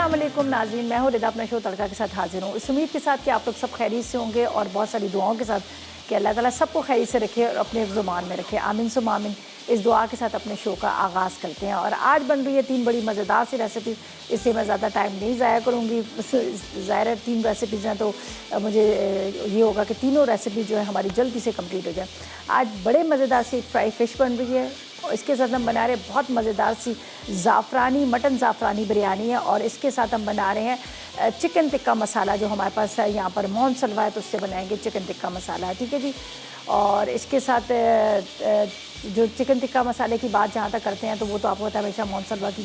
अस्सलाम वालेकुम नाज़रीन, मैं हूँ रिदा, अपना शो तड़का के साथ हाजिर हूँ। इस उम्मीद के साथ कि आप लोग सब खैरियत से होंगे और बहुत सारी दुआओं के साथ कि अल्लाह ताला सबको खैरियत से रखे और अपने ज़ुबान में रखे। आमीन सुम्मा आमीन। इस दुआ के साथ अपने शो का आगाज़ करते हैं और आज बन रही है 3 बड़ी मज़ेदार सी रेसिपी। इससे मैं ज़्यादा टाइम नहीं ज़ाया करूँगी। ज़ाहिर है 3 रेसिपीज़ हैं तो मुझे ये होगा कि तीनों रेसिपी जो है हमारी जल्दी से कम्प्लीट हो जाए। आज बड़े मज़ेदार सी फ्राई फ़िश बन रही है और इसके साथ हम बना रहे हैं बहुत मज़ेदार सी ज़ाफ़रानी मटन ज़ाफ़रानी बिरयानी है और इसके साथ हम बना रहे हैं चिकन टिक्का मसाला जो हमारे पास है यहाँ पर मोहन सलवा है तो उससे बनाएंगे चिकन टिक्का मसाला, ठीक है जी। और इसके साथ जो चिकन टिक्का मसाले की बात जहाँ तक करते हैं तो वो तो आपको पता है हमेशा मोहन सलवा की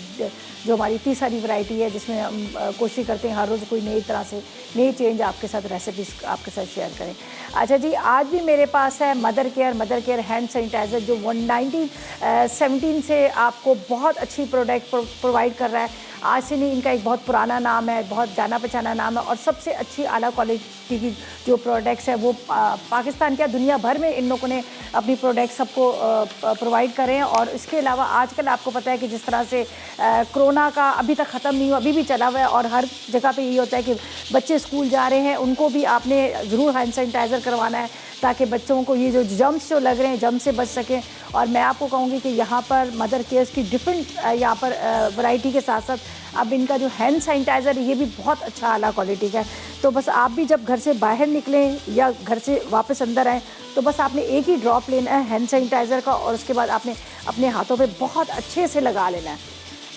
जो हमारी इतनी सारी वैरायटी है जिसमें हम कोशिश करते हैं हर रोज़ कोई नई तरह से नई चेंज आपके साथ रेसिपीज़ आपके साथ शेयर करें। अच्छा जी, आज भी मेरे पास है मदर केयर हैंड सैनिटाइज़र जो 1917 से आपको बहुत अच्छी प्रोडक्ट प्रोवाइड कर रहा है। आज से नहीं, इनका एक बहुत पुराना नाम है, बहुत जाना पहचाना नाम है और सबसे अच्छी आला क्वालिटी की जो प्रोडक्ट्स है वो पाकिस्तान क्या दुनिया भर में इन लोगों ने अपनी प्रोडक्ट सबको प्रोवाइड करें। और इसके अलावा आजकल आपको पता है कि जिस तरह से कोरोना का अभी तक ख़त्म नहीं हुआ, अभी भी चला हुआ है और हर जगह पे ये होता है कि बच्चे स्कूल जा रहे हैं उनको भी आपने ज़रूर हैंड सैनिटाइज़र करवाना है ताकि बच्चों को ये जो जर्म्स जो लग रहे हैं जर्म से बच सकें। और मैं आपको कहूँगी कि यहाँ पर मदर केयर्स की डिफरेंट यहाँ पर वैरायटी के साथ साथ अब इनका जो हैंड सैनिटाइज़र ये भी बहुत अच्छा आला क्वालिटी का है। तो बस आप भी जब घर से बाहर निकलें या घर से वापस अंदर आएँ तो बस आपने एक ही ड्रॉप लेना है हैंड सैनिटाइज़र का और उसके बाद आपने अपने हाथों पे बहुत अच्छे से लगा लेना है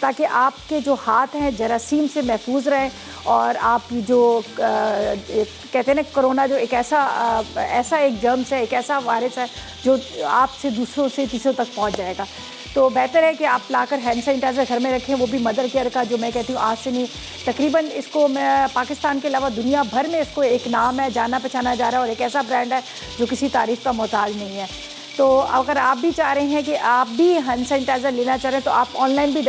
ताकि आपके जो हाथ हैं जरासीम से महफूज रहें। और आप जो कहते हैं ना कोरोना जो एक ऐसा एक जर्म्स है, एक ऐसा वायरस है जो आपसे दूसरों से तीसरों तक पहुंच जाएगा। तो बेहतर है कि आप लाकर हैंड सैनिटाइज़र घर में रखें, वो भी मदर केयर का जो मैं कहती हूँ आज से नहीं तकरीबन इसको मैं पाकिस्तान के अलावा दुनिया भर में इसको एक नाम है, जाना पहचाना जा रहा है और एक ऐसा ब्रांड है जो किसी तारीफ़ का मोहताज नहीं है। तो अगर आप भी चाह रहे हैं कि आप भी हैंड सैनिटाइज़र लेना चाह रहे हैं तो आप ऑनलाइन भी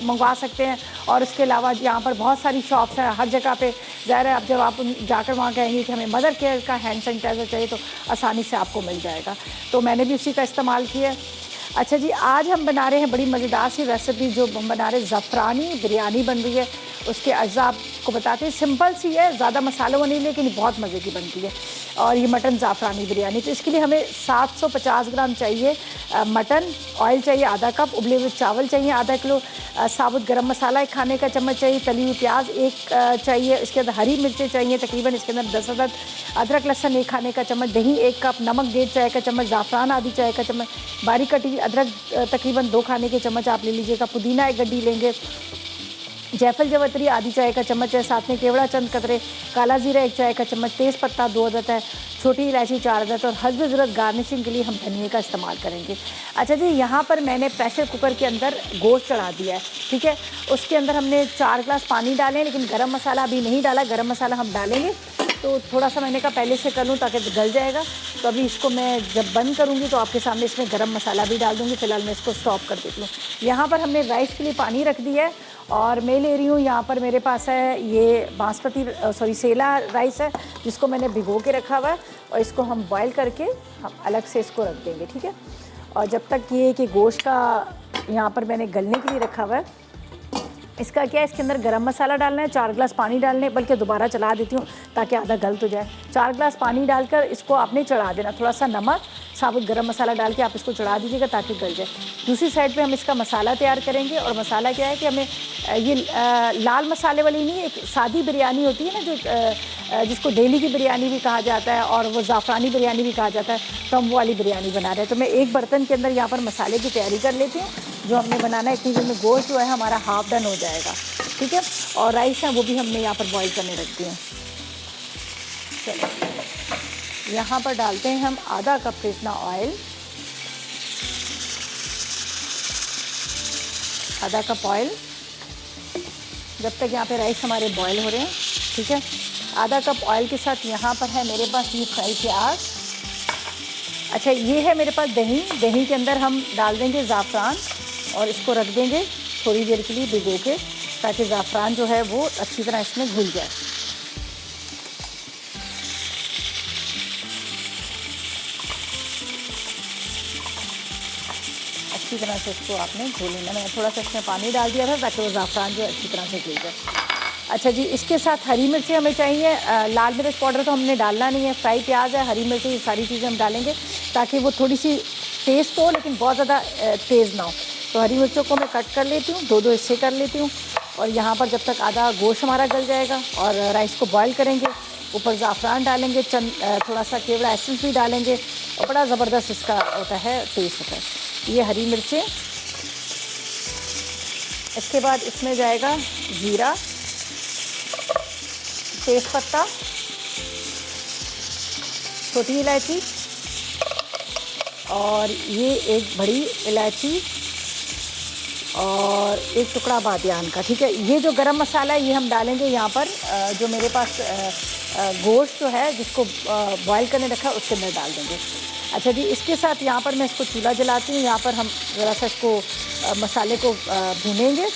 मंगवा सकते हैं। और इसके अलावा यहाँ पर बहुत सारी शॉप्स हैं हर जगह पे। ज़ाहिर है अब जब आप जाकर वहाँ कहेंगे कि हमें मदर केयर का हैंड सैनिटाइज़र चाहिए तो आसानी से आपको मिल जाएगा। तो मैंने भी उसी का इस्तेमाल किया। अच्छा जी, आज हम बना रहे हैं बड़ी मज़ेदार सी रेसिपी जो हम बना रहे हैं ज़ाफ़रानी बिरयानी बन रही है। उसके अज्जा आपको बताते हैं, सिंपल सी है, ज़्यादा मसालों वाली लेकिन बहुत मज़े की बनती है। और ये मटन ज़ाफ़रानी बिरयानी, तो इसके लिए हमें 750 ग्राम चाहिए मटन, ऑयल चाहिए आधा कप, उबले हुए चावल चाहिए आधा किलो, साबुत गरम मसाला 1 खाने का चम्मच चाहिए, तली हुई प्याज 1 चाहिए, इसके अंदर हरी मिर्चें चाहिए तकरीबन इसके अंदर 10 अदद, अदरक लहसुन 1 खाने का चम्मच, दही 1 कप, नमक 1.5 चाय का चम्मच, ज़ाफ़रान आधी चाय का चम्मच, बारीक कटी अदरक तकरीबन 2 खाने के चम्मच आप ले लीजिएगा, पुदीना 1 गड्डी लेंगे, जायफल जवतरी आधी चाय का चम्मच है, साथ में केवड़ा चंद कतरे, काला जीरा 1 चाय का चम्मच, तेज़ पत्ता 2 अदद है, छोटी इलायची 4 अदद और हस्ब ज़रूरत गार्निशिंग के लिए हम धनिए का इस्तेमाल करेंगे। अच्छा जी, यहाँ पर मैंने प्रेशर कुकर के अंदर गोश्त चढ़ा दिया है, ठीक है। उसके अंदर हमने 4 गिलास पानी डाले लेकिन गरम मसाला अभी नहीं डाला, गरम मसाला हम डालेंगे तो थोड़ा सा मैंने कहा पहले से कर लूँ ताकि गल जाएगा। तो अभी इसको मैं जब बंद करूँगी तो आपके सामने इसमें गरम मसाला भी डाल दूँगी। फ़िलहाल मैं इसको स्टॉप कर देती हूँ। यहाँ पर हमने राइस के लिए पानी रख दिया है और मैं ले रही हूँ, यहाँ पर मेरे पास है ये बासमती सेला राइस है जिसको मैंने भिगो के रखा हुआ है और इसको हम बॉयल करके हम अलग से इसको रख देंगे, ठीक है। और जब तक ये कि गोश्त का यहाँ पर मैंने गलने के लिए रखा हुआ है, इसका क्या है, इसके अंदर गरम मसाला डालना है, 4 गिलास पानी डालने, बल्कि दोबारा चला देती हूँ ताकि आधा गल तो जाए। 4 गिलास पानी डालकर इसको आपने चढ़ा देना, थोड़ा सा नमक साबुत गरम मसाला डाल के आप इसको चढ़ा दीजिएगा ताकि गल जाए। दूसरी साइड पे हम इसका मसाला तैयार करेंगे और मसाला क्या है कि हमें ये लाल मसाले वाली नहीं, एक सादी बिरयानी होती है ना जो जिसको डेली की बिरयानी भी कहा जाता है और वो ज़ाफ़रानी बिरयानी भी कहा जाता है, तो हम वो वाली बिरयानी बना रहे हैं। तो मैं एक बर्तन के अंदर यहाँ पर मसाले की तैयारी कर लेती हूँ जो हमने बनाना है। इतनी देर में गोश्त जो है हमारा हाफ डन हो जाएगा, ठीक है। और राइस है वो भी हमने यहाँ पर बॉईल करने रख दिए। चलो यहाँ पर डालते हैं हम आधा कप से इतना ऑयल, आधा कप ऑयल, जब तक यहाँ पे राइस हमारे बॉईल हो रहे हैं, ठीक है। आधा कप ऑयल के साथ यहाँ पर है मेरे पास ये फ्राई प्याज। अच्छा, ये है मेरे पास दही, दही के अंदर हम डाल देंगे ज़ाफ़रान और इसको रख देंगे थोड़ी देर के लिए भिगो के ताकि ज़ाफ़रान जो है वो अच्छी तरह इसमें घुल जाए। अच्छी तरह से इसको आपने घोल लेना। मैंने थोड़ा सा इसमें पानी डाल दिया था ताकि वो ज़ाफ़रान जो अच्छी तरह से घुल जाए। अच्छा जी, इसके साथ हरी मिर्ची हमें चाहिए। लाल मिर्च पाउडर तो हमने डालना नहीं है, फ्राई प्याज है, हरी मिर्ची, ये सारी चीज़ें हम डालेंगे ताकि वो थोड़ी सी टेस्ट हो लेकिन बहुत ज़्यादा तेज़ ना हो। तो हरी मिर्चों को मैं कट कर लेती हूँ, 2-2 हिस्से कर लेती हूँ। और यहाँ पर जब तक आधा गोश्त हमारा गल जाएगा और राइस को बॉईल करेंगे, ऊपर ज़ाफ़रान डालेंगे, थोड़ा सा केवड़ा एसेंस भी डालेंगे और बड़ा ज़बरदस्त इसका होता है, टेस्ट होता है। ये हरी मिर्चें, इसके बाद इसमें जाएगा जीरा, तेज़पत्ता, छोटी इलायची और ये एक बड़ी इलायची और एक टुकड़ा बादियान का। ठीक है, ये जो गरम मसाला है ये हम डालेंगे यहाँ पर। जो मेरे पास गोश्त जो है जिसको बॉईल करने रखा है उसके अंदर डाल देंगे। अच्छा जी, इसके साथ यहाँ पर मैं इसको चूल्हा जलाती हूँ। यहाँ पर हम ज़रा सा इसको मसाले को भूनेंगे।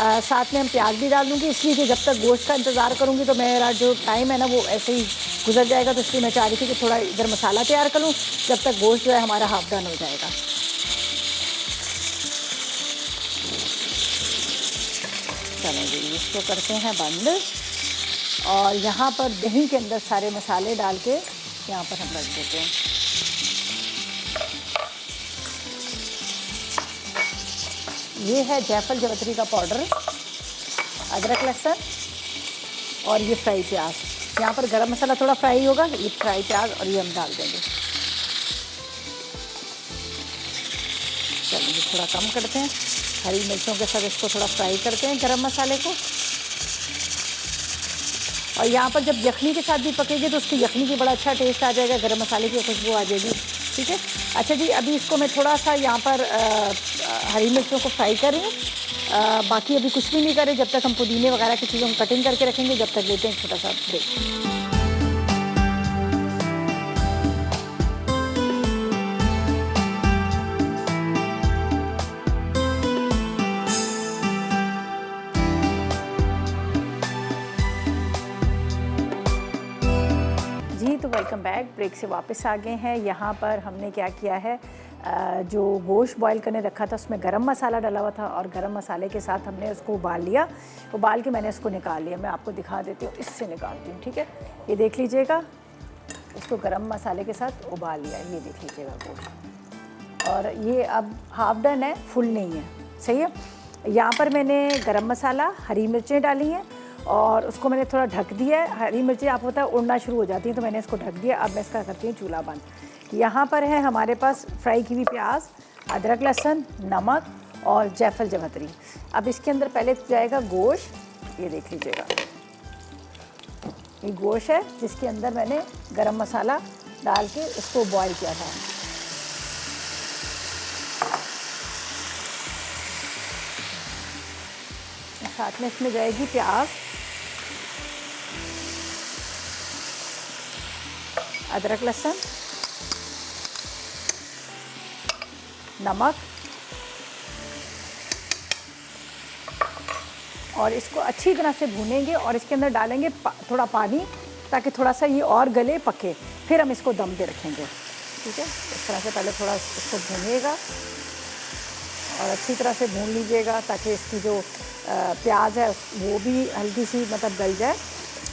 साथ में हम प्याज भी डाल दूँगी, इसलिए कि जब तक गोश्त का इंतज़ार करूँगी तो मेरा जो टाइम है ना वो ऐसे ही गुजर जाएगा। तो इसलिए मैं चाह रही थी कि थोड़ा इधर मसाला तैयार कर लूँ जब तक गोश्त जो है हमारा हाफ डन हो जाएगा। चलो जी, इसको करते हैं बंद और यहाँ पर दही के अंदर सारे मसाले डाल के यहाँ पर हम रख देते हैं। ये है जायफल जावित्री का पाउडर, अदरक लहसुन और ये फ्राई प्याज। यहाँ पर गरम मसाला थोड़ा फ्राई होगा, ये फ्राई प्याज और ये हम डाल देंगे। चलो ये थोड़ा कम करते हैं, हरी मिर्चों के साथ इसको थोड़ा फ्राई करते हैं गरम मसाले को। और यहाँ पर जब यखनी के साथ भी पकेगी तो उसकी यखनी की बड़ा अच्छा टेस्ट आ जाएगा, गरम मसाले की खुशबू आ जाएगी। ठीक है, अच्छा जी, अभी इसको मैं थोड़ा सा यहाँ पर हरी मिर्चों को फ्राई कर रही हूँ। बाकी अभी कुछ भी नहीं करें, जब तक हम पुदीने वगैरह की चीज़ों को कटिंग करके रखेंगे, जब तक लेते हैं छोटा सा ब्रेक। जी, तो वेलकम बैक। ब्रेक से वापस आ गए हैं। यहाँ पर हमने क्या किया है, जो गोश्त बॉईल करने रखा था उसमें गरम मसाला डाला हुआ था और गरम मसाले के साथ हमने उसको उबाल लिया। उबाल के मैंने उसको निकाल लिया। मैं आपको दिखा देती हूँ, इससे निकालती हूँ। ठीक है, ये देख लीजिएगा, इसको गरम मसाले के साथ उबाल लिया। ये देख लीजिएगा गोश्त, और ये अब हाफ डन है, फुल नहीं है। सही है। यहाँ पर मैंने गरम मसाला, हरी मिर्चें डाली हैं और उसको मैंने थोड़ा ढक दिया है। हरी मिर्ची आप होता है उड़ना शुरू हो जाती हैं, तो मैंने इसको ढक दिया। अब मैं इसका करती हूँ चूल्हा बंद। यहाँ पर है हमारे पास फ्राई की हुई प्याज, अदरक लहसुन, नमक और जायफल जावित्री। अब इसके अंदर पहले जाएगा गोश्त। ये देख लीजिएगा, ये गोश्त है जिसके अंदर मैंने गरम मसाला डाल के इसको बॉईल किया था। साथ में इसमें जाएगी प्याज, अदरक लहसुन, नमक और इसको अच्छी तरह से भूनेंगे और इसके अंदर डालेंगे थोड़ा पानी, ताकि थोड़ा सा ये और गले पके, फिर हम इसको दम पे रखेंगे। ठीक है, इस तरह से पहले थोड़ा इसको भूनिएगा और अच्छी तरह से भून लीजिएगा ताकि इसकी जो प्याज है वो भी हल्की सी मतलब गल जाए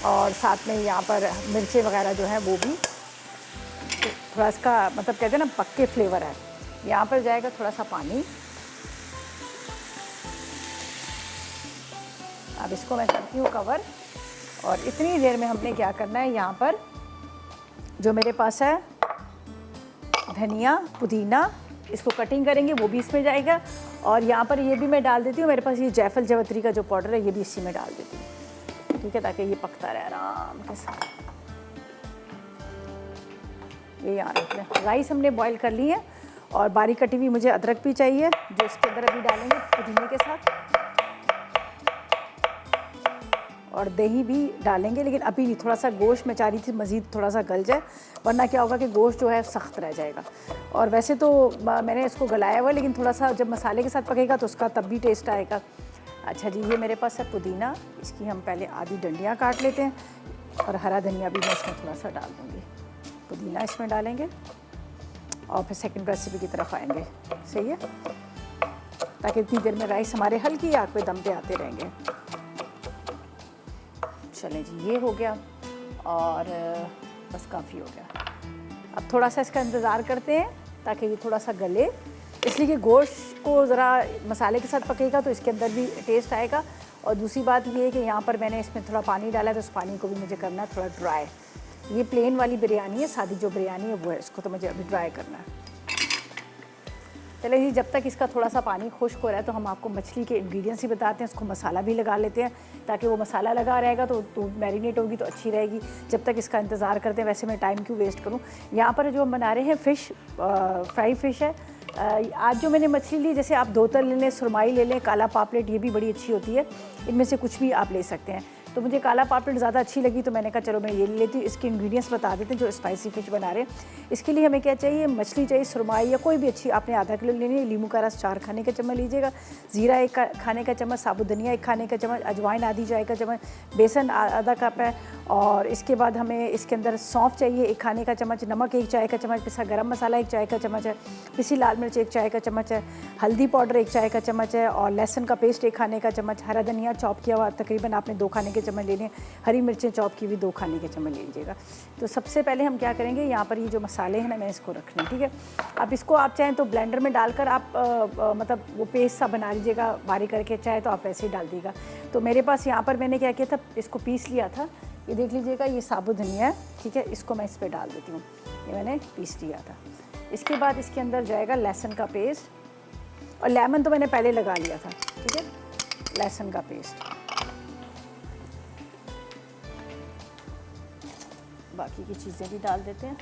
और साथ में यहाँ पर मिर्ची वगैरह जो है वो भी थोड़ा इसका मतलब कहते हैं ना पक्के फ्लेवर है। यहाँ पर जाएगा थोड़ा सा पानी। अब इसको मैं करती हूँ कवर और इतनी देर में हमने क्या करना है, यहाँ पर जो मेरे पास है धनिया, पुदीना, इसको कटिंग करेंगे, वो भी इसमें जाएगा। और यहाँ पर ये भी मैं डाल देती हूँ, मेरे पास ये जायफल जावित्री का जो पाउडर है ये भी इसी में डाल देती हूँ। ठीक है, ताकि ये पकता रहे आराम के साथ। ये यहाँ रख लें। राइस हमने बॉईल कर ली है और बारीक कटी हुई मुझे अदरक भी चाहिए, जो इसके अंदर अभी डालेंगे पुदीने के साथ, और दही भी डालेंगे। लेकिन अभी नहीं, थोड़ा सा गोश्त मैं चाह रही थी मज़ीद थोड़ा सा गल जाए, वरना क्या होगा कि गोश्त जो है सख्त रह जाएगा। और वैसे तो मैंने इसको गलाया हुआ है, लेकिन थोड़ा सा जब मसाले के साथ पकेगा तो उसका तब भी टेस्ट आएगा। अच्छा जी, ये मेरे पास है पुदीना, इसकी हम पहले आधी डंडियाँ काट लेते हैं और हरा धनिया भी मैं इसमें थोड़ा सा डाल दूँगी। पुदीना इसमें डालेंगे और फिर सेकंड रेसिपी की तरफ आएंगे। सही है, ताकि इतनी देर में राइस हमारे हल्की आग पे दम पे आते रहेंगे। चलें जी, ये हो गया और बस काफ़ी हो गया। अब थोड़ा सा इसका इंतज़ार करते हैं ताकि ये थोड़ा सा गले, इसलिए कि गोश्त को ज़रा मसाले के साथ पकेगा तो इसके अंदर भी टेस्ट आएगा। और दूसरी बात ये है कि यहाँ पर मैंने इसमें थोड़ा पानी डाला है तो उस पानी को भी मुझे करना है थोड़ा ड्राई। ये प्लेन वाली बिरयानी है, सादी जो बिरयानी है वो है, इसको तो मुझे अभी ड्राई करना है। चलिए जी, जब तक इसका थोड़ा सा पानी खुश्क हो रहा है तो हम आपको मछली के इंग्रेडिएंट्स ही बताते हैं, उसको मसाला भी लगा लेते हैं ताकि वो मसाला लगा रहेगा तो मैरिनेट होगी तो अच्छी रहेगी। जब तक इसका इंतज़ार करते हैं, वैसे मैं टाइम क्यों वेस्ट करूँ। यहाँ पर जो हम बना रहे हैं फ़िश फ्राई फ़िश है। आज जो मैंने मछली ली, जैसे आप धोतर ले लें, सुरमाई ले लें, काला पापलेट, ये भी बड़ी अच्छी होती है, इनमें से कुछ भी आप ले सकते हैं। तो मुझे काला पापलेट ज़्यादा अच्छी लगी तो मैंने कहा चलो मैं ये ले लेती हूँ। इसके इंग्रेडिएंट्स बता देते हैं जो स्पाइसी फ़िश बना रहे हैं। इसके लिए हमें क्या चाहिए, मछली चाहिए, सुरमाई या कोई भी अच्छी आपने आधा किलो लेनी है, नींबू का रस 4 खाने का चम्मच लीजिएगा, ज़ीरा 1 खाने का चम्मच, साबुत धनिया 1 खाने का चम्मच, अजवाइन आधी चाय का चम्मच, बेसन आधा कप है। और इसके बाद हमें इसके अंदर सौंफ चाहिए 1 खाने का चम्मच, नमक 1 चाय का चम्मच, पिसा गरम मसाला 1 चाय का चम्मच है, पिसी लाल मिर्च 1 चाय का चम्मच है, हल्दी पाउडर 1 चाय का चम्मच है, और लहसुन का पेस्ट 1 खाने का चम्मच, हरा धनिया चॉप किया हुआ तकरीबन आपने 2 खाने के चम्मच लेने, हरी मिर्चें चॉप की भी 2 खाने के चम्मच ले लीजिएगा। तो सबसे पहले हम क्या करेंगे, यहाँ पर ये जो मसाले हैं ना, मैं इसको रख लूँ, ठीक है। अब इसको आप चाहें तो ब्लेंडर में डालकर आप मतलब वो पेस्ट सा बना लीजिएगा बारीक करके, चाहे तो आप वैसे ही डाल दीजिएगा। तो मेरे पास यहाँ पर मैंने क्या किया था, इसको पीस लिया था। ये देख लीजिएगा, ये साबुत धनिया है, ठीक है, इसको मैं इस पर डाल देती हूँ। ये मैंने पीस लिया था। इसके बाद इसके अंदर जाएगा लहसुन का पेस्ट, और लेमन तो मैंने पहले लगा लिया था, ठीक है। लहसुन का पेस्ट, बाकी की चीज़ें भी डाल देते हैं।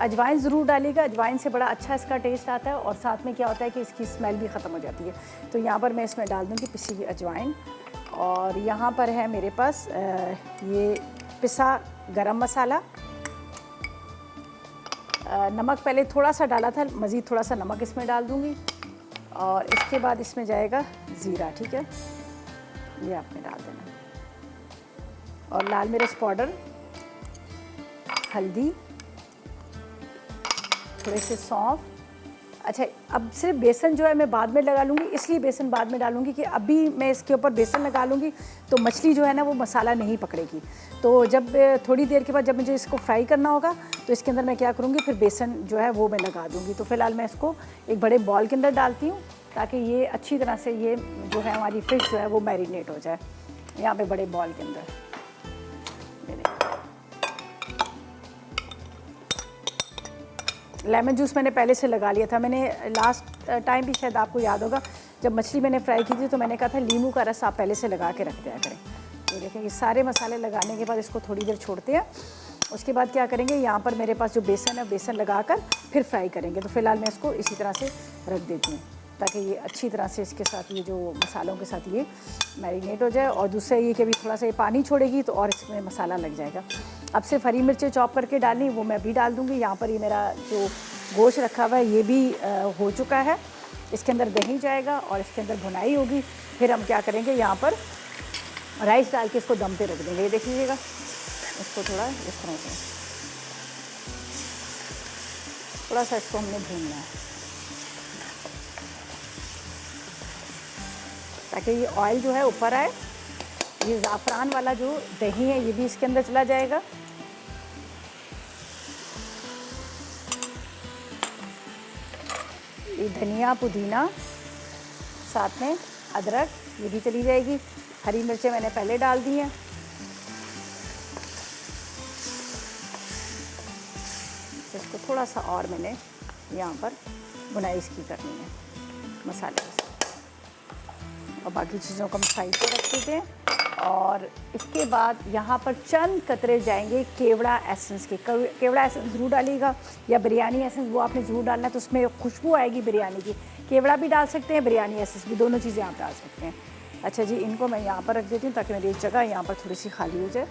अजवाइन ज़रूर डालिएगा, अजवाइन से बड़ा अच्छा इसका टेस्ट आता है, और साथ में क्या होता है कि इसकी स्मेल भी ख़त्म हो जाती है। तो यहाँ पर मैं इसमें डाल दूँगी पिसी हुई अजवाइन, और यहाँ पर है मेरे पास ये पिसा गरम मसाला। नमक पहले थोड़ा सा डाला था, मज़ीद थोड़ा सा नमक इसमें डाल दूँगी, और इसके बाद इसमें जाएगा ज़ीरा, ठीक है, ये आपने डाल देना, और लाल मिर्च पाउडर, हल्दी, थोड़े से सौंफ। अच्छा, अब सिर्फ बेसन जो है मैं बाद में लगा लूँगी, इसलिए बेसन बाद में डालूँगी कि अभी मैं इसके ऊपर बेसन लगा लूँगी तो मछली जो है ना वो मसाला नहीं पकड़ेगी। तो जब थोड़ी देर के बाद जब मुझे इसको फ्राई करना होगा तो इसके अंदर मैं क्या करूँगी, फिर बेसन जो है वो मैं लगा दूँगी। तो फ़िलहाल मैं इसको एक बड़े बॉल के अंदर डालती हूँ ताकि ये अच्छी तरह से ये जो है हमारी फ़िश जो है वो मैरिनेट हो जाए। यहाँ पर बड़े बॉल के अंदर लेमन जूस मैंने पहले से लगा लिया था। मैंने लास्ट टाइम भी शायद आपको याद होगा जब मछली मैंने फ्राई की थी तो मैंने कहा था नींबू का रस आप पहले से लगा के रख दिया करें। ये देखें, ये सारे मसाले लगाने के बाद इसको थोड़ी देर छोड़ते हैं। उसके बाद क्या करेंगे, यहाँ पर मेरे पास जो बेसन है, बेसन लगाकर फिर फ्राई करेंगे। तो फ़िलहाल मैं इसको इसी तरह से रख देती हूँ ताकि ये अच्छी तरह से इसके साथ ये जो मसालों के साथ ये मैरिनेट हो जाए। और दूसरा ये कि अभी थोड़ा सा ये पानी छोड़ेगी तो और इसमें मसाला लग जाएगा। अब सिर्फ हरी मिर्चें चॉप करके डालनी वो मैं अभी डाल दूँगी। यहाँ पर ये मेरा जो गोश्त रखा हुआ है ये भी हो चुका है। इसके अंदर दही जाएगा और इसके अंदर भुनाई होगी। फिर हम क्या करेंगे, यहाँ पर राइस डाल के इसको दम पे रख देंगे। ये देख लीजिएगा, इसको थोड़ा इस तरह से थोड़ा सा इसको हमने भूनना है ताकि ये ऑयल जो है ऊपर आए। ये ज़ाफ़रान वाला जो दही है ये भी इसके अंदर चला जाएगा। ये धनिया, पुदीना, साथ में अदरक ये भी चली जाएगी। हरी मिर्चें मैंने पहले डाल दी हैं। इसको थोड़ा सा और मैंने यहाँ पर भुनाई इसकी करनी है मसाले के साथ, और बाकी चीज़ों को हम साइड पे रख देते हैं। और इसके बाद यहाँ पर चंद कतरे जाएंगे केवड़ा एसेंस के। केवड़ा एसेंस ज़रूर डालिएगा, या बिरयानी एसेंस वो आपने ज़रूर डालना है, तो उसमें खुशबू आएगी बिरयानी की। केवड़ा भी डाल सकते हैं, बिरयानी एसेंस भी, दोनों चीज़ें आप डाल सकते हैं। अच्छा जी, इनको मैं यहाँ पर रख देती हूँ ताकि मेरी एक जगह यहाँ पर थोड़ी सी खाली हो जाए।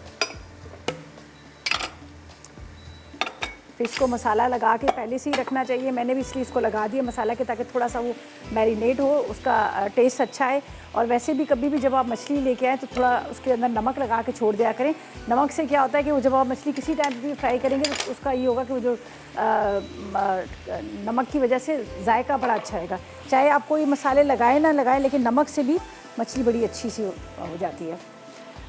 फ़िश को मसाला लगा के पहले से ही रखना चाहिए। मैंने भी इसलिए इसको लगा दिया मसाला के ताकि थोड़ा सा वो मैरिनेट हो, उसका टेस्ट अच्छा है। और वैसे भी कभी भी जब आप मछली लेके आएँ तो थोड़ा उसके अंदर नमक लगा के छोड़ दिया करें। नमक से क्या होता है कि वो जब आप मछली किसी टाइम भी फ्राई करेंगे तो उसका ये होगा कि वो जो नमक की वजह से जायका बड़ा अच्छा आएगा। चाहे आप कोई मसाले लगाएं ना लगाएं, लेकिन नमक से भी मछली बड़ी अच्छी सी हो जाती है।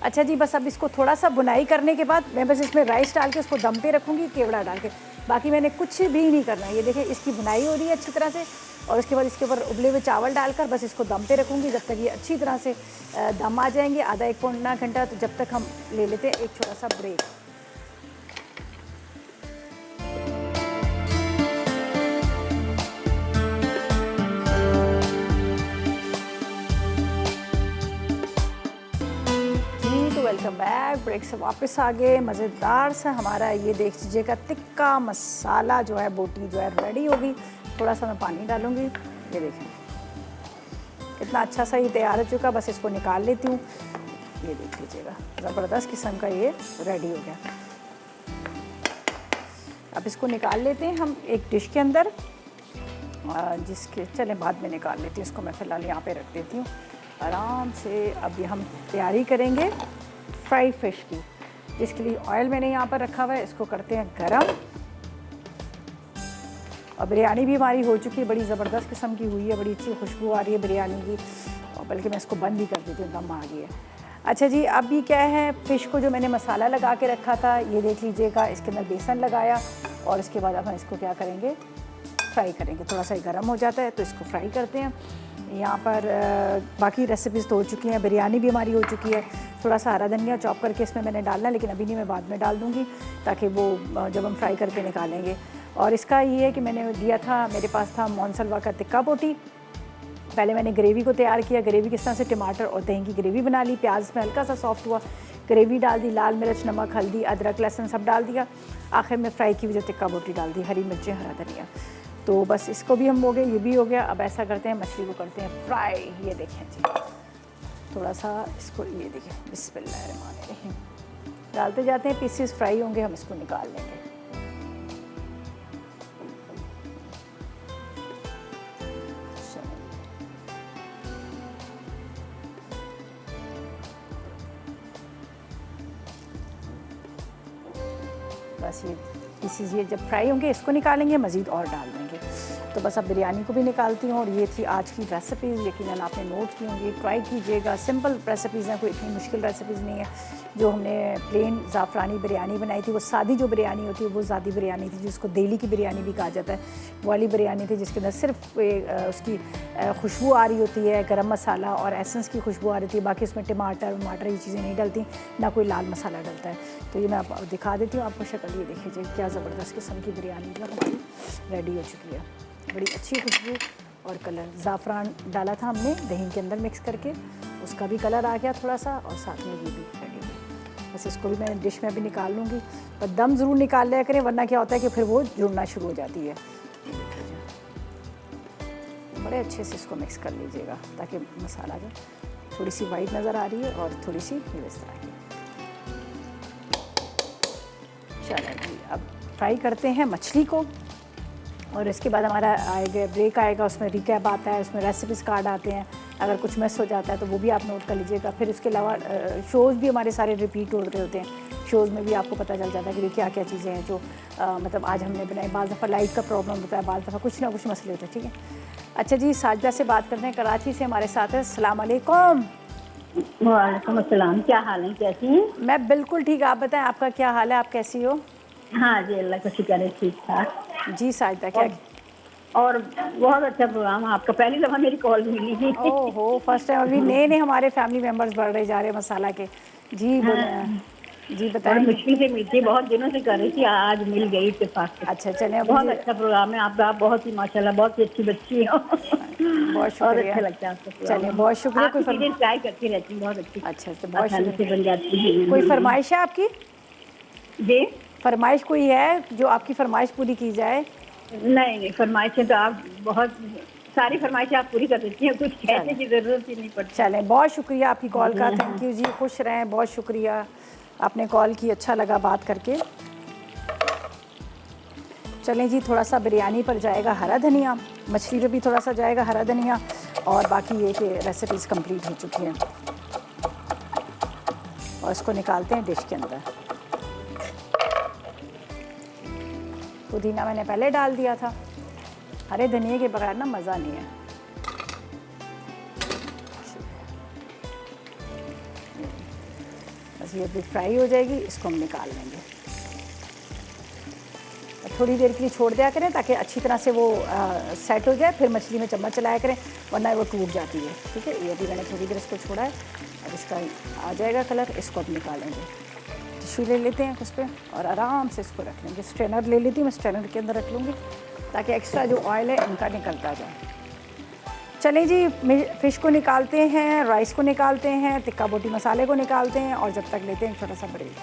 अच्छा जी, बस अब इसको थोड़ा सा बुनाई करने के बाद मैं बस इसमें राइस डाल के उसको दम पे रखूँगी, केवड़ा डाल के। बाकी मैंने कुछ भी नहीं करना है। ये देखें इसकी बुनाई हो रही है अच्छी तरह से, और उसके बाद इसके ऊपर उबले हुए चावल डालकर बस इसको दम पे रखूँगी जब तक ये अच्छी तरह से दम आ जाएंगे, आधा 1 पौना घंटा। तो जब तक हम ले लेते हैं एक छोटा सा ब्रेक। Welcome back. ब्रेक से वापस आ गए। मज़ेदार सा हमारा ये देख लीजिएगा तिक्का मसाला जो है, बोटी जो है रेडी होगी। थोड़ा सा मैं पानी डालूँगी। ये देखें कितना अच्छा सा ये तैयार हो चुका। बस इसको निकाल लेती हूँ। ये देख लीजिएगा ज़बरदस्त किस्म का ये रेडी हो गया। अब इसको निकाल लेते हैं हम एक डिश के अंदर, जिसके चलें बाद में निकाल लेती हूँ। इसको मैं फ़िलहाल यहाँ पे रख देती हूँ आराम से। अभी हम तैयारी करेंगे फ्राई फिश की, जिसके लिए ऑयल मैंने यहाँ पर रखा हुआ है। इसको करते हैं गरम। और बिरयानी भी हमारी हो चुकी है, बड़ी ज़बरदस्त किस्म की हुई है, बड़ी अच्छी खुशबू आ रही है बिरयानी की। और बल्कि मैं इसको बंद ही कर देती हूँ, दम आ गई है। अच्छा जी, अब ये क्या है, फ़िश को जो मैंने मसाला लगा के रखा था, ये देख लीजिएगा। इसके अंदर बेसन लगाया और इसके बाद अब हम इसको क्या करेंगे, फ्राई करेंगे। थोड़ा सा गर्म हो जाता है तो इसको फ्राई करते हैं। यहाँ पर बाकी रेसिपीज़ तो हो चुकी हैं, बिरयानी भी हमारी हो चुकी है। थोड़ा सा हरा धनिया चॉप करके इसमें मैंने डालना है, लेकिन अभी नहीं, मैं बाद में डाल दूँगी ताकि वो जब हम फ्राई करके निकालेंगे। और इसका ये है कि मैंने दिया था, मेरे पास था मोनसलवा का तिक्का बोटी। पहले मैंने ग्रेवी को तैयार किया। ग्रेवी किस तरह से, टमाटर और दही की ग्रेवी बना ली। प्याज में हल्का सा सॉफ्ट हुआ, ग्रेवी डाल दी, लाल मिर्च, नमक, हल्दी, अदरक, लहसुन सब डाल दिया। आखिर में फ्राई की हुई जो तिक्का बोटी डाल दी, हरी मिर्चें, हरा धनिया। तो बस इसको भी हम हो गए, ये भी हो गया। अब ऐसा करते हैं, मछली को करते हैं फ्राई। ये देखें जी, थोड़ा सा इसको, ये देखें, बिस्मिल्लाहिर्रहमानिर्रहीम डालते जाते हैं। पीसेस फ्राई होंगे, हम इसको निकाल लेंगे। बस ये पीसेस ये जब फ्राई होंगे इसको निकालेंगे, मज़ीद और डाल देंगे। तो बस अब बिरयानी को भी निकालती हूँ। और ये थी आज की रेसिपीज़, यकीनन आपने नोट की होंगी। ट्राई कीजिएगा, सिंपल रेसिपीज़ हैं, कोई इतनी मुश्किल रेसिपीज़ नहीं है। जो हमने प्लेन ज़ाफ़रानी बिरयानी बनाई थी, वो सादी जो बिरयानी होती है वो सादी बिरयानी थी, जिसको दिल्ली की बिरयानी भी कहा जाता है। वो वाली बिरयानी थी जिसके अंदर सिर्फ उसकी खुशबू आ रही होती है, गरम मसाला और एसेंस की खुशबू आ रही थी। बाकी उसमें टमाटर ये चीज़ें नहीं डलती, ना कोई लाल मसाला डलता है। तो ये मैं आपको दिखा देती हूँ आपको शक्ल। ये देखिए क्या ज़बरदस्त किस्म की बिरयानी जो हमारी रेडी हो चुकी है। बड़ी अच्छी खुशबू और कलर, ज़ाफ़रान डाला था हमने दही के अंदर मिक्स करके, उसका भी कलर आ गया थोड़ा सा, और साथ में ये भी रेडी हुई। बस इसको भी मैं डिश में भी निकाल लूँगी। पर दम ज़रूर निकाल लिया करें, वरना क्या होता है कि फिर वो जुड़ना शुरू हो जाती है। बड़े अच्छे से इसको मिक्स कर लीजिएगा ताकि मसाला जो थोड़ी सी वाइट नज़र आ रही है और थोड़ी सी इस तरह की। चलिए जी, अब फ्राई करते हैं मछली को। और इसके बाद हमारा आएगा ब्रेक आएगा, उसमें रिकैप आता है, उसमें रेसिपीज़ कार्ड आते हैं। अगर कुछ मिस हो जाता है तो वो भी आप नोट कर लीजिएगा। फिर इसके अलावा शोज़ भी हमारे सारे रिपीट हो रहे होते हैं। शोज़ में भी आपको पता चल जाता है कि क्या क्या चीज़ें हैं जो मतलब आज हमने बनाई। बाज़ दफ़ा लाइट का प्रॉब्लम होता है, बाज़ दफ़ा कुछ ना कुछ मसले होते हैं। ठीक है, अच्छा जी, साजिदा से बात करते हैं, कराची से हमारे साथ है। अस्सलाम वालेकुम। वालेकुम अस्सलाम, क्या हाल है, कैसी हैं? मैं बिल्कुल ठीक, आप बताएं आपका क्या हाल है, आप कैसी हो? हाँ जी, अल्लाह का शुक्र है, ठीक ठाक। जी साजिदा, क्या और बहुत अच्छा प्रोग्राम आपका, पहली दफ़ा मेरी कॉल मिली थी। ओहो, फर्स्ट टाइम। अभी नए नए हमारे फैमिली मेंबर्स बढ़ रहे जा रहे हैं मसाला के। जी बोले, जी बताएं। बड़ी मुश्किल से मिलती, बहुत दिनों से कर रही थी, आज मिल गई इत्तेफाक से। अच्छा चलें, बहुत अच्छा प्रोग्राम है आपका, आप बहुत ही माशाल्लाह बहुत ही अच्छी बच्ची हो। बहुत शुक्रिया। बहुत अच्छा लगता है आपका प्रोग्राम। चलिए बहुत शुक्रिया। कोई चीज़ें ट्राई करती रहती हूँ, बहुत अच्छी। अच्छा तो बहुत आसानी से शुक्रिया। बन जाती है। कोई फरमाइश है आपकी? जी, फरमाइश कोई है जो आपकी फरमाइश पूरी की जाए? नहीं, फरमाइशें तो आप बहुत सारी फरमाइशें आप पूरी कर देती हैं, कुछ कहने की ज़रूरत ही नहीं पड़ती। चलें, बहुत शुक्रिया आपकी कॉल का। थैंक यू जी, खुश रहें। बहुत शुक्रिया, आपने कॉल की, अच्छा लगा बात करके। चलें जी, थोड़ा सा बिरयानी पर जाएगा हरा धनिया, मछली पे भी थोड़ा सा जाएगा हरा धनिया, और बाकी ये कि रेसिपीज़ कंप्लीट हो चुकी हैं। और इसको निकालते हैं डिश के अंदर। पुदीना मैंने पहले डाल दिया था, हरे धनिए के बगैर ना मज़ा नहीं है। सी जब फ्राई हो जाएगी इसको हम निकाल लेंगे। थोड़ी देर के लिए छोड़ दिया करें ताकि अच्छी तरह से वो सेट हो जाए, फिर मछली में चम्मच चलाया करें वरना वो टूट जाती है। ठीक है, ये भी मैंने थोड़ी देर इसको छोड़ा है, अब इसका आ जाएगा कलर, इसको अब निकालेंगे। टिश्यू ले लेते हैं उस पर और आराम से इसको रख लेंगे। स्ट्रेनर ले लेती हूँ, मैं स्ट्रेनर के अंदर रख लूँगी ताकि एक्स्ट्रा जो ऑयल है इनका निकलता जाए। चलें जी, फ़िश को निकालते हैं, राइस को निकालते हैं, टिक्का बोटी मसाले को निकालते हैं और जब तक लेते हैं छोटा सा ब्रेक।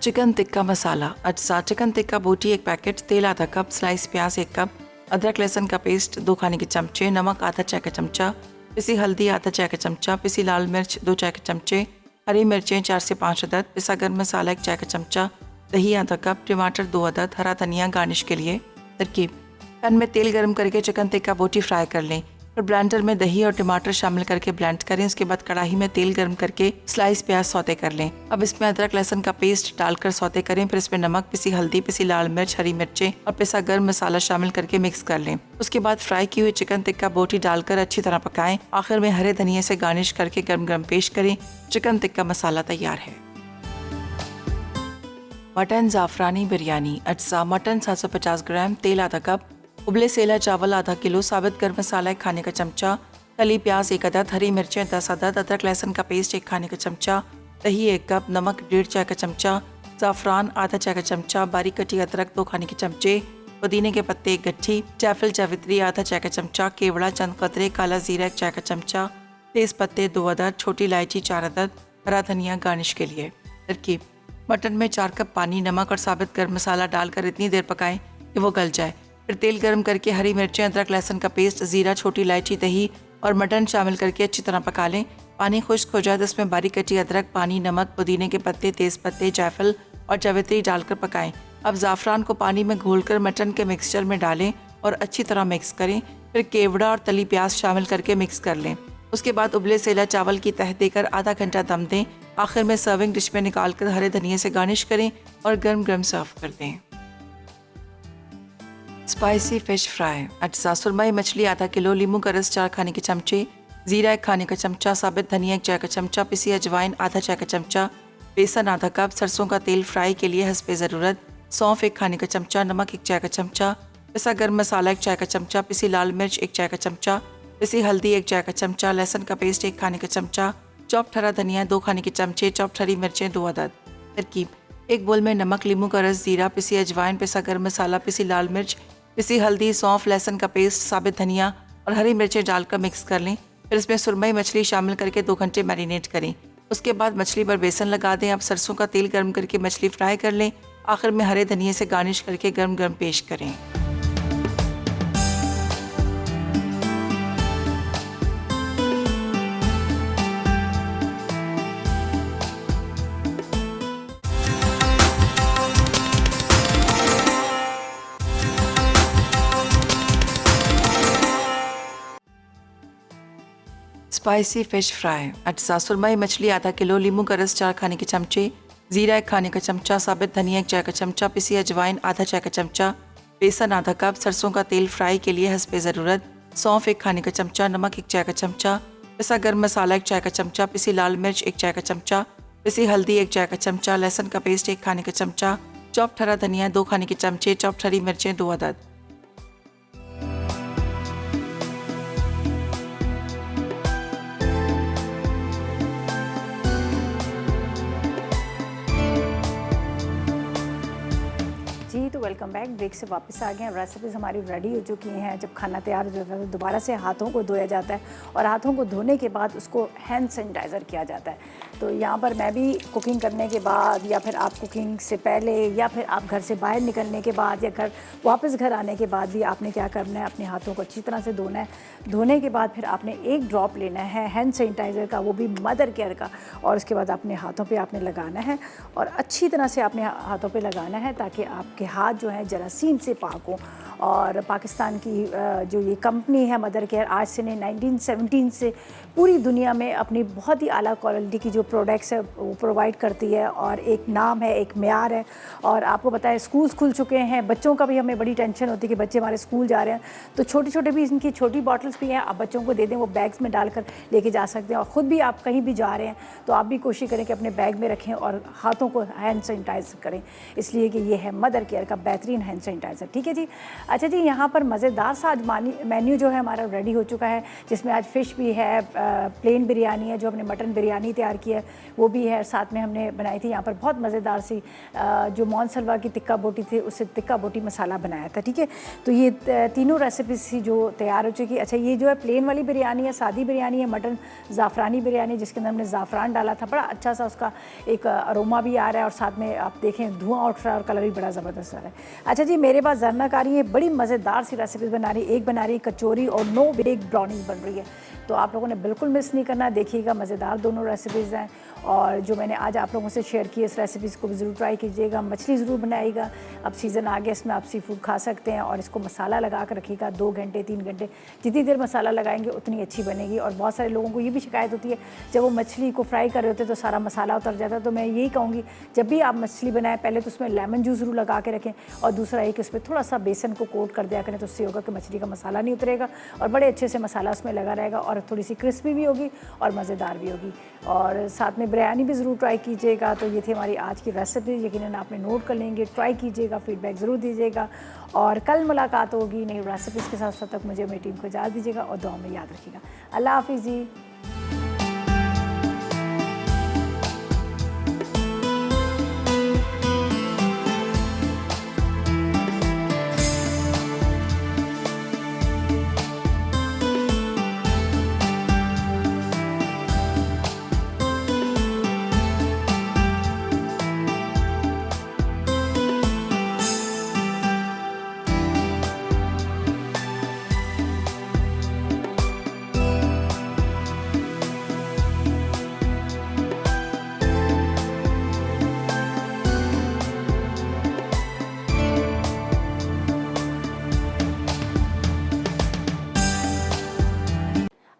चिकन टिक्का मसाला अज्जा। चिकन टिक्का बोटी 1 पैकेट, तेल आधा कप, स्लाइस प्याज 1 कप, अदरक लहसुन का पेस्ट 2 खाने के चमचे, नमक आधा चाय का चमचा, पिसी हल्दी आधा चाय का चमचा, पिसी लाल मिर्च 2 चाय के चमचे, हरी मिर्चें 4 से 5 अदद, पिसा गर्म मसाला 1 चाय का चमचा, दही आधा कप, टमाटर 2 अदद, हरा धनिया गार्निश के लिए। तरकीब: पैन में तेल गर्म करके चिकन टिक्का बोटी फ्राई कर लें, फिर ब्लेंडर में दही और टमाटर शामिल करके ब्लेंड करें। उसके बाद कढ़ाई में तेल गर्म करके स्लाइस प्याज सौते कर लें। अब इसमें अदरक लहसुन का पेस्ट डालकर सौते करें, फिर इसमें नमक, पिसी हल्दी, पिसी लाल मिर्च, हरी मिर्चें और पिसा गर्म मसाला शामिल करके मिक्स कर लें। उसके बाद फ्राई की हुई चिकन टिक्का बोटी डालकर अच्छी तरह पकाएं। आखिर में हरे धनिया से गार्निश करके गर्म गर्म पेश करें। चिकन टिक्का मसाला तैयार है। मटन ज़ाफ़रानी बिरयानी अज्जा। मटन 750 ग्राम, तेल आधा कप, उबले सेला चावल आधा किलो, साबित गर्म मसाला 1 खाने का चमचा, तली प्याज 1 अदद, हरी मिर्चें 10 अदद, अदरक लहसुन का पेस्ट 1 खाने का चमचा, दही 1 कप, नमक 1.5 चाय का चमचा, ज़ाफ़रान आधा चाय का चमचा, बारीक कटी अदरक 2 खाने के चमचे, पुदीने के पत्ते 1 गट्ठी, जायफल जावित्री आधा चाय का चमचा, केवड़ा चंद कतरे, काला ज़ीरा 1 चाय का चमचा, तेज़ पत्ते 2 अदद, छोटी इलायची 4 अदद, हरा धनिया गार्निश के लिए। तरकीब: मटन में 4 कप पानी, नमक और साबित गर्म मसाला डालकर इतनी देर पकाएं कि वो गल जाए। फिर तेल गर्म करके हरी मिर्चें, अदरक लहसुन का पेस्ट, ज़ीरा, छोटी इलायची, दही और मटन शामिल करके अच्छी तरह पका लें। पानी खुश्क हो जाए तो इसमें बारीक कटी अदरक, पानी, नमक, पुदीने के पत्ते, तेज़ पत्ते, जायफल और जावित्री डालकर पकाएं। अब ज़ाफ़रान को पानी में घोलकर मटन के मिक्सचर में डालें और अच्छी तरह मिक्स करें। फिर केवड़ा और तली प्याज शामिल करके मिक्स कर लें। उसके बाद उबले सेला चावल की तह देकर आधा घंटा दम दें। आखिर में सर्विंग डिश में निकालकर हरे धनिया से गार्निश करें और गर्म गर्म सर्व कर दें। स्पाइसी फ़िश फ्राई अज्जा। सुरमई मछली आधा किलो, लींबू का रस 4 खाने के चमचे, ज़ीरा 1 खाने का चमचा, साबित धनिया 1 चाय का चमचा, पिसी अजवाइन आधा चाय का चमचा, बेसन आधा कप, सरसों का तेल फ्राई के लिए हस्बे ज़रूरत, सौंफ 1 खाने का चमचा, नमक 1 चाय का चमचा, पिसा गर्म मसाला 1 चाय का चमचा, पिसी लाल मिर्च 1 चाय का चमचा, पिसी हल्दी 1 चाय का चमचा, लहसुन का पेस्ट 1 खाने का चमचा, चॉप्ड हरा धनिया 2 खाने के चमचे, चॉप्ड हरी मिर्चें 2 अदद। तरकीब: एक बोल में नमक, लींबू का रस, ज़ीरा, पिसी अजवाइन, पिसा गर्म मसाला, पिसी लाल मिर्च, पिसी हल्दी, सौंफ, लहसुन का पेस्ट, साबित धनिया और हरी मिर्चें डालकर मिक्स कर लें। फिर इसमें सुरमई मछली शामिल करके 2 घंटे मैरिनेट करें। उसके बाद मछली पर बेसन लगा दें। अब सरसों का तेल गर्म करके मछली फ्राई कर लें। आखिर में हरे धनिया से गार्निश करके गर्म गर्म पेश करें। स्पाइसी फ़िश फ्राई अज्जा। सुरमई मछली आधा किलो, लींबू का रस 4 खाने के चमचे, ज़ीरा 1 खाने का चमचा, साबित धनिया 1 चाय का चमचा, पिसी अजवाइन आधा चाय का चमचा, बेसन आधा कप, सरसों का तेल फ्राई के लिए हस्बे ज़रूरत, सौंफ 1 खाने का चमचा, नमक 1 चाय का चमचा, पिसा गर्म मसाला 1 चाय का चमचा, पिसी लाल मिर्च 1 चाय का चमचा, पिसी हल्दी 1 चाय का चमचा, लहसुन का पेस्ट 1 खाने का चमचा, चॉप्ड हरा धनिया 2 खाने के चमचे, चॉप्ड हरी मिर्चें 2 अदद। जी तो वेलकम बैक। ब्रेक से वापस आ गए हैं। रेसिपीज़ हमारी रेडी हो चुकी हैं। जब खाना तैयार हो जाता है तो दोबारा से हाथों को धोया जाता है और हाथों को धोने के बाद उसको हैंड सैनिटाइज़र किया जाता है। तो यहाँ पर मैं भी कुकिंग करने के बाद या फिर आप कुकिंग से पहले या फिर आप घर से बाहर निकलने के बाद या वापस घर आने के बाद भी आपने क्या करना है, अपने हाथों को अच्छी तरह से धोना है। धोने के बाद फिर आपने 1 ड्रॉप लेना है हैंड सैनिटाइज़र का, वो भी मदर केयर का, और उसके बाद अपने हाथों पे आपने लगाना है और अच्छी तरह से अपने हाथों पे लगाना है ताकि आपके हाथ जो है जरासीम से पाक हो और पाकिस्तान की जो ये कंपनी है मदर केयर, आज से नहीं 1917 से पूरी दुनिया में अपनी बहुत ही आला क्वालिटी की जो प्रोडक्ट्स है वो प्रोवाइड करती है, और एक नाम है, एक म्यार है। और आपको पता है स्कूल्स खुल चुके हैं, बच्चों का भी हमें बड़ी टेंशन होती है कि बच्चे हमारे स्कूल जा रहे हैं, तो छोटे छोटे भी इनकी छोटी बॉटल्स भी हैं, आप बच्चों को दे दें, वो बैग्स में डालकर लेके जा सकते हैं। और ख़ुद भी आप कहीं भी जा रहे हैं तो आप भी कोशिश करें कि अपने बैग में रखें और हाथों को हैंड सैनिटाइज करें, इसलिए कि ये है मदर केयर का बेहतरीन हैंड सैनिटाइज़र। ठीक है जी। अच्छा जी, यहाँ पर मज़ेदार सा आज मेन्यू जो है हमारा रेडी हो चुका है, जिसमें आज फ़िश भी है, प्लेन बिरयानी है, जो हमने मटन बिरयानी तैयार की है वो भी है, साथ में हमने बनाई थी यहाँ पर बहुत मज़ेदार सी जो मोनसलवा की टिक्का बोटी थी, उससे टिक्का बोटी मसाला बनाया था। ठीक है, तो ये तीनों रेसिपीज़ जो तैयार हो चुकी। अच्छा, ये जो है प्लेन वाली बिरयानी है, सादी बिरयानी है, मटन ज़ाफ़रानी बिरयानी, जिसके अंदर हमने ज़ाफ़रान डाला था, बड़ा अच्छा सा उसका एक अरोमा भी आ रहा है, और साथ में आप देखें धुआं उठ रहा है और कलर भी बड़ा ज़बरदस्त आ रहा है। अच्छा जी, मेरे पास जरना कारी है, बड़ी मज़ेदार सी रेसिपीज़ बना रही है, एक बना रही है कचौरी और 9 बेक ब्राउनीज़ बन रही है, तो आप लोगों ने बिल्कुल मिस नहीं करना, देखिएगा, मज़ेदार दोनों रेसिपीज़ हैं। और जो मैंने आज आप लोगों से शेयर की इस रेसिपीज़ को भी ज़रूर ट्राई कीजिएगा, मछली ज़रूर बनाइएगा, अब सीज़न आ गया, इसमें आप सी फूड खा सकते हैं, और इसको मसाला लगा कर रखिएगा 2 घंटे 3 घंटे, जितनी देर मसाला लगाएंगे उतनी अच्छी बनेगी। और बहुत सारे लोगों को ये भी शिकायत होती है जब वो मछली को फ्राई कर रहे होते हैं तो सारा मसाला उतर जाता है, तो मैं यही कहूँगी जब भी आप मछली बनाएं पहले तो उसमें लेमन जूस ज़रूर लगा के रखें, और दूसरा एक उसमें थोड़ा सा बेसन को कोट कर दिया करें, तो उससे होगा कि मछली का मसाला नहीं उतरेगा और बड़े अच्छे से मसाला उसमें लगा रहेगा, और थोड़ी सी क्रिस्पी भी होगी और मज़ेदार भी होगी। और साथ में बिरयानी भी ज़रूर ट्राई कीजिएगा। तो ये थी हमारी आज की रेसिपी, यकीनन आपने नोट कर लेंगे, ट्राई कीजिएगा, फीडबैक ज़रूर दीजिएगा, और कल मुलाकात होगी नई रेसिपीज़ के साथ। तब तक मुझे मेरी टीम को इजाज़त दीजिएगा और दुआ में याद रखिएगा। अल्लाह हाफिज़ जी।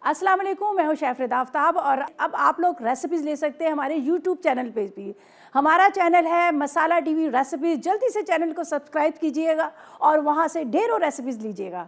अस्सलाम वालेकुम, मैं हूँ शैफरद आफ्ताब, और अब आप लोग रेसिपीज़ ले सकते हैं हमारे यूट्यूब चैनल पे भी। हमारा चैनल है मसाला टीवी रेसिपीज़, जल्दी से चैनल को सब्सक्राइब कीजिएगा और वहाँ से ढेरों रेसिपीज़ लीजिएगा।